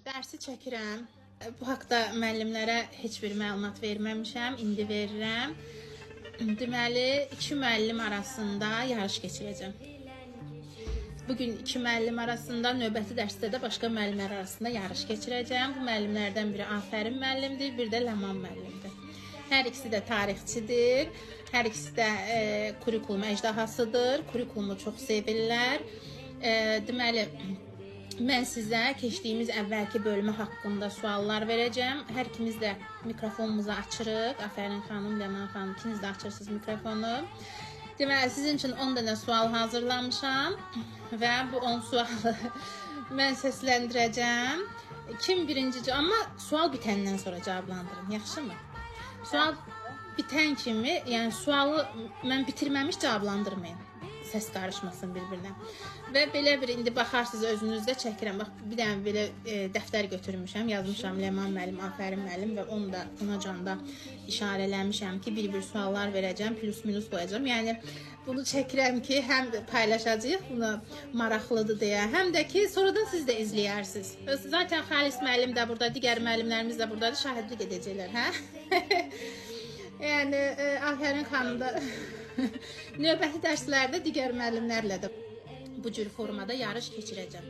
Dərsi çəkirəm. Bu haqda müəllimlərə heç bir məlumat verməmişəm, indi verirəm. Deməli, iki müəllim arasında yarış keçirəcəm. Bugün iki müəllim arasında, növbəti dərsdə də başqa müəllimlər arasında yarış keçirəcəm. Bu müəllimlərdən biri Afərin müəllimdir, bir də Ləman müəllimdir. Hər ikisi də tarixçidir. Hər ikisi də kurikulum əjdahasıdır. Kurikulumu çox sevirlər. Deməli, mən sizə keçdiyimiz əvvəlki bölümü haqqında suallar verəcəm. Hər ikimiz də mikrofonumuzu açırıq. Afərin xanım, Ləman xanım, ikiniz də açırsınız mikrofonu. Deməli, sizin üçün 10 dənə sual hazırlamışam və bu 10 sualı mən səsləndirəcəm. Kim birinci, amma sual bitəndən sonra cavablandırın, yaxşımı? Sual bitən kimi, yəni sualı mən bitirməmiş cavablandırmayın. Səs qarışmasın bir-birinə. Və belə bir indi baxarsınız özünüzdə çəkirəm. Bax bir dənə belə dəftər götürmüşəm, yazmışam Ləman müəllim, Afərin müəllim və onu da Tunacanda işarələmişəm ki, bir-bir suallar verəcəm, plus minus qoyacağam. Yəni bunu çəkirəm ki, həm paylaşacağıq, bunu maraqlıdır deyə, həm də ki, sonradan siz də izləyərsiniz. Zaten Xalis müəllim də burada, digər müəllimlərimiz də burdadır, şahidlik edəcəklər, hə? Yəni Afərin xanım da növbəti dərslərdə digər müəllimlərlə də bu cür formada yarış keçirəcəm.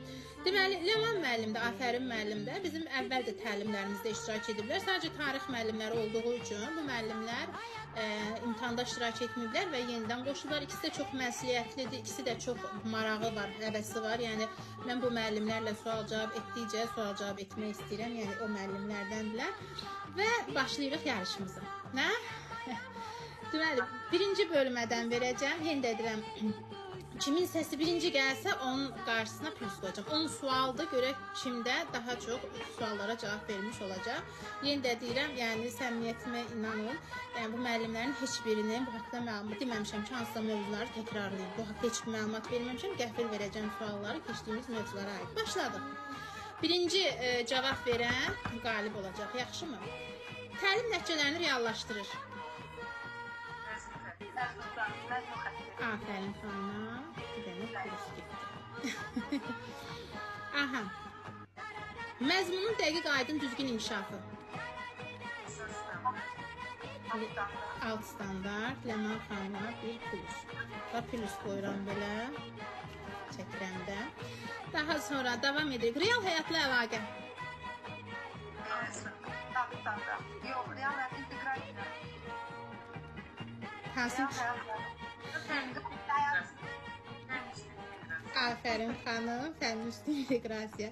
Deməli, Ləman müəllim də, Afərin müəllim də bizim əvvəl də təlimlərimizdə iştirak ediblər. Sadəcə tarix müəllimləri olduğu üçün bu müəllimlər imtahanda iştirak etməyiblər və yenidən qoşuldular. İkisi də çox məsuliyyətlidir, ikisi də çox marağı var, həvəsi var. Yəni mən bu müəllimlərlə sual-cavab etdikcə sual-cavab etmək istəyirəm. Yəni o müəllimlərdəndirlər və başlayırıq yarışımıza. Nə? Deməli, birinci bölmədən verəcəm. Yenə də deyirəm, kimin səsi birinci gəlsə, onun qarşısına plus qoyacağım. 10 sualda görək kimdə daha çox suallara cavab vermiş olacaq. Yenə də deyirəm, yəni səmimiyyətimə inanın. Yəni bu müəllimlərin heç birinin bu haqda məlumat deməmişəm ki, hansısa mövzuları təkrarlayın. Bu haqda heç bir məlumat verməmişəm. Qəfil verəcəm sualları keçdiyimiz mövzulara aid. Başladıq. Birinci cavab verən qalib olacaq. Yaxşımı? Təlim nəticələrini reallaşdırır. Afərin xanım. Bir dənə kurs getdi. Aha. Məzmunun dəqiq, aydın, düzgün inkişafı. Alt standart. Ləman xanıma bir plus. Və plus qoyuram belə. Çəkirəm də. Daha sonra davam edirik. Real həyatla əlaqə. Yox, real həyat inteqrasiya. Hansı? Afərin xanım, fənn üstü inteqrasiya.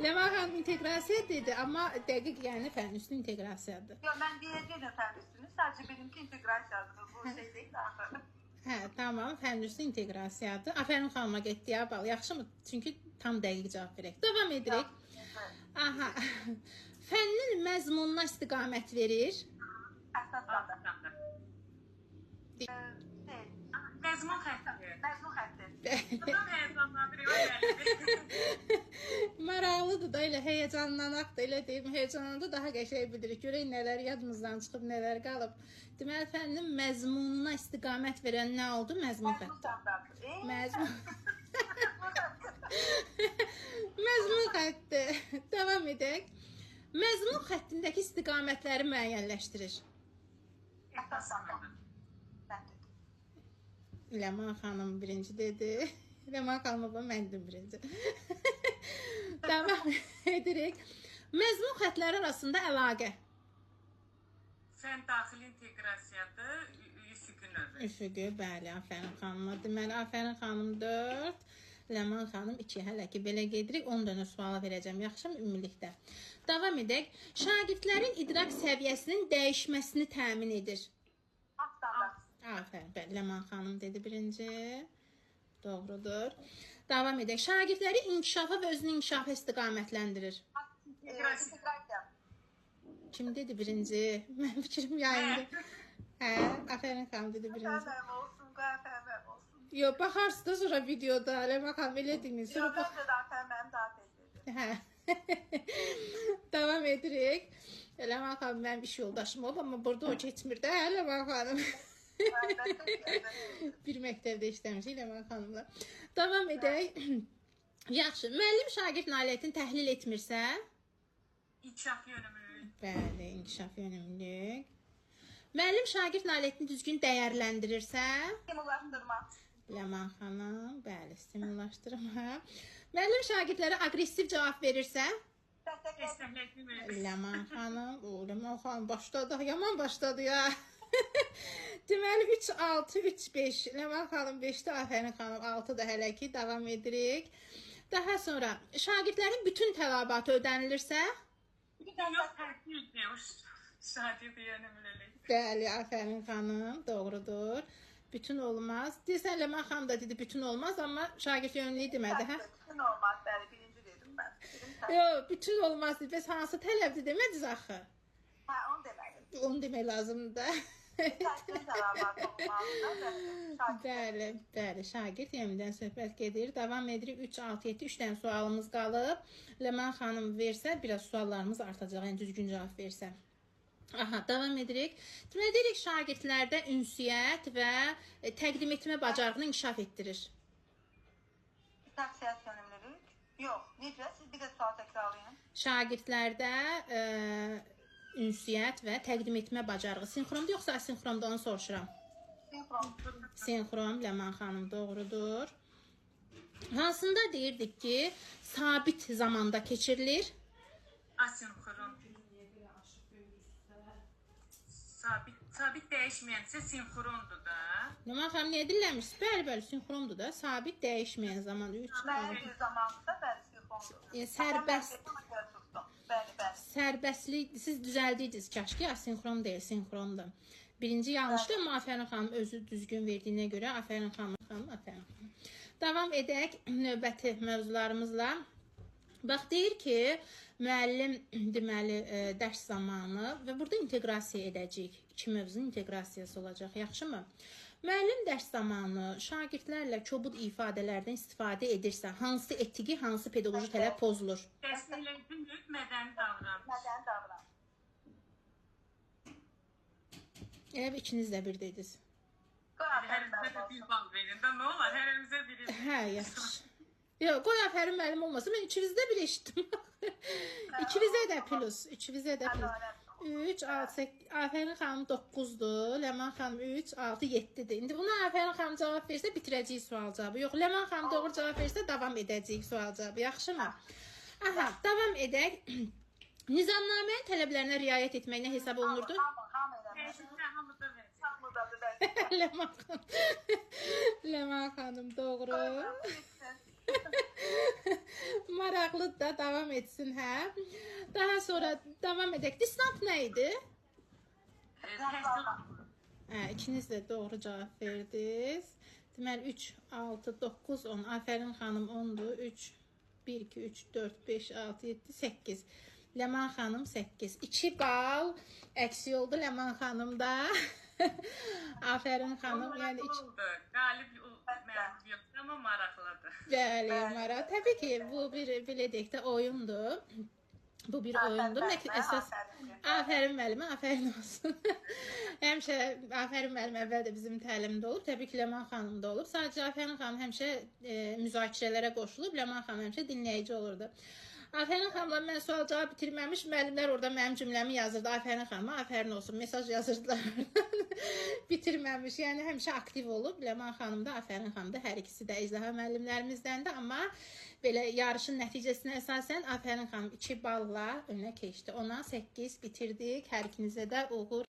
Ləman xanım inteqrasiya dedi, amma dəqiq yəni fənn üstü inteqrasiyadır. Yox, mən deyəcəyəm fənn üstünü, sadəcə benimki inteqrasiyadır, bu şey deyil axı. Hə, tamam, fənn üstü inteqrasiyadır. Afərin xanıma getdi ya, bal, yaxşımı? Çünki tam dəqiq cavab verək. Davam edirik. Aha. Fənnin məzmununa istiqamət verir. Əsaslandır. Məzmun xətti. Məzmun xətti. Tamam həyecanlandırıyor. Maraqlıdır da, elə heyecanlanaq da, elə deyim, heyecanlananda daha qəşəng bilirik. Görək nələr yadımızdan çıxıb, nələr qalıb. Deməli, fənnin məzmununa istiqamət verən nə oldu? Məzmun xətti. Məzmun xətti. Davam edək. Məzmun xəttindəki istiqamətləri müəyyənləşdirir. Əsaslandır. Ləman xanım birinci dedi. Ləman xanım məndim birinci. Davam edirik. Məzmun xəttləri arasında əlaqə. Fən daxili inteqrasiyadır, üfüqün növü. Üfüqü, bəli, Afərin xanıma. Deməli, Afərin xanım 4, Ləman xanım 2. Hələ ki, belə gedirik. 10 dənə suala verəcəm, yaxşı mı ümumilikdə? Davam edək. Şagirdlərin idrak səviyyəsinin dəyişməsini təmin edir. Standart. Afərin, bəli, Ləman xanım dedi birinci. Doğrudur. Davam edək. Şagirdləri inkişafa və özünün inkişafa istiqamətləndirir. İnteqrasiya. Kim dedi birinci? Mənim fikrim yayındı. Hə, Afərin xanım dedi birinci. Qəfəm olsun, qəfəm olsun. Yox, baxarsınız da sonra videoda. Ləman xanım elə deyin. Yox, məncə də qəfəm daha tez dedi. Hə. Davam edirik. Ləman xanım mənim iş yoldaşım olub, amma burada o keçmir də, Ləman xanım. Bir məktəbdə işləmişik Ləman xanımla. Davam edək. Yaxşı, müəllim şagird nailiyyətini təhlil etmirsə? İnkişaf yönümlülük. Bəli, inkişaf yönümlülük. Müəllim şagird nailiyyətini düzgün dəyərləndirirsə, Stimullaşdırma. Ləman xanım, bəli, stimullaşdırma. Müəllim şagirdlərə aqressiv cavab verirsə, Dəstəkləyici. Dəstəkləyici. Ləman xanım, Ləman xanım başladı, yaman başladı ya. Deməli 3 6 3 5. Ləman xanım 5-də, Afərin xanım 6-da hələ ki davam edirik. Daha sonra şagirdlərin bütün tələbatı ödənilirsə, Yox, təhsildir. O şagird yönümlülük. bəli, Afərin xanım, doğrudur. Bütün olmaz. Desən Ləman xanım da dedi bütün olmaz, amma şagird yönümlülüyü demədi, hə? Bütün olmaz. Bəli, birinci dedim mən. Birinci Yox, bütün olmaz dedi. Bəs hansı tələbdir demədiniz axı? Ha, onu demədim. Onu demək lazımdır da. Təhsilin tələbatı olmalıdır. Bəli, bəli, şagird yenidən söhbət gedir. Davam edirik. 3 6 7 3 dənə sualımız qalıb. Ləman xanım versə, biraz suallarımız artacaq, yəni düzgün cavab versə. Aha, davam edirik. Deməli deyirik şagirdlərdə ünsiyyət və təqdim etmə bacarığını inkişaf etdirir. Şəxsiyyət yönümlülük. Yox, necə? Siz bir də sual təkrarlayın. Şagirdlərdə ünsiyyət və təqdim etmə bacarığı sinxrondur yoxsa asinxrondur onu soruşuram. Sinxron. Sinxron, Ləman xanım doğrudur. Hansında deyirdik ki, sabit zamanda keçirilir. Asinxron. Sabit dəyişməyənsə sinxrondur da. Ləman xanım niyə dilləmiş? Bəli, bəli, sinxrondur da. Sabit dəyişməyən zaman 3 Müəyyən bir zamansa bəli sinxrondur. Sərbəst. Bəli, bəli. Sərbəstlik, siz düzəldiniz kaş ki, asinxron deyil, sinxrondur. Birinci yanlışdır, amma Afərin xanım özü düzgün verdiyinə görə Afərin xanım, Afərin xanım. Davam edək növbəti mövzularımızla. Bax, deyir ki, müəllim deməli dərs zamanı və burada inteqrasiya edəcəyik. İki mövzunun inteqrasiyası olacaq, yaxşımı? Müəllim dərs zamanı şagirdlərlə kobud ifadələrdən istifadə edirsə, hansı etiki, hansı pedaqoji tələb pozulur? Dəstəkləyicilik mədəni davranış. Mədəni davranış. Elə ikiniz də bir dediniz. Hər əlimizə də bir bal verin. Da nə olar? Hər əlimizə biri. Hə, yaxşı. Yox, qoy Afərin müəllim olmasa, mən ikinizdə bir eşitdim. İkinizə də plus, üçünüzə də plus. 3, 6, 8, Afərin xanım 9-dur, Ləman xanım 3, 6, 7-dir. İndi buna Afərin xanım cavab versə, bitirəcəyik sual cavabı. Yox, Ləman xanım doğru cavab versə, davam edəcəyik sual cavabı. Yaxşımı? Aha, davam edək. Nizamnamənin tələblərinə riayət etmək nə hesab olunurdu? Hamı eləmək. Təhsildə hamıda verəcək. Hamıdadır bəli. Ləman xanım. Ləman xanım doğru. Maraqlı da davam etsin, hə? Daha sonra davam edək. Distant nə idi? Təhsil Hə, ikiniz də doğru cavab verdiniz. Deməli 3, 6, 9, 10. Afərin xanım 10-dur. 3, 1, 2, 3, 4, 5, 6, 7, 8. Ləman xanım 8. 2 bal əksi oldu Ləman xanımda. Afərin xanım, yəni 2. Qalib mənim yox, amma maraqlıdır. Bəli, Mara. Təbii ki, bu bir belə deyək də oyundur. Bu bir oyundur. Əsas Afərin müəllimə, afərin olsun. Həmişə Afərin müəllim əvvəl də bizim təlimdə olub. Təbii ki, Ləman xanım da olub. Sadəcə Afərin xanım həmişə müzakirələrə qoşulub. Ləman xanım həmişə dinləyici olurdu. Afərin xanımla mən sual cavab bitirməmiş, müəllimlər orada mənim cümləmi yazırdı. Afərin xanıma, afərin olsun, mesaj yazırdılar. Bitirməmiş, yəni həmişə aktiv olub. Ləman xanım da, Afərin xanım da hər ikisi də icra müəllimlərimizdəndir. Amma belə yarışın nəticəsinə əsasən Afərin xanım 2 balla önə keçdi. Ona 8 bitirdik. Hər ikinizə də uğur.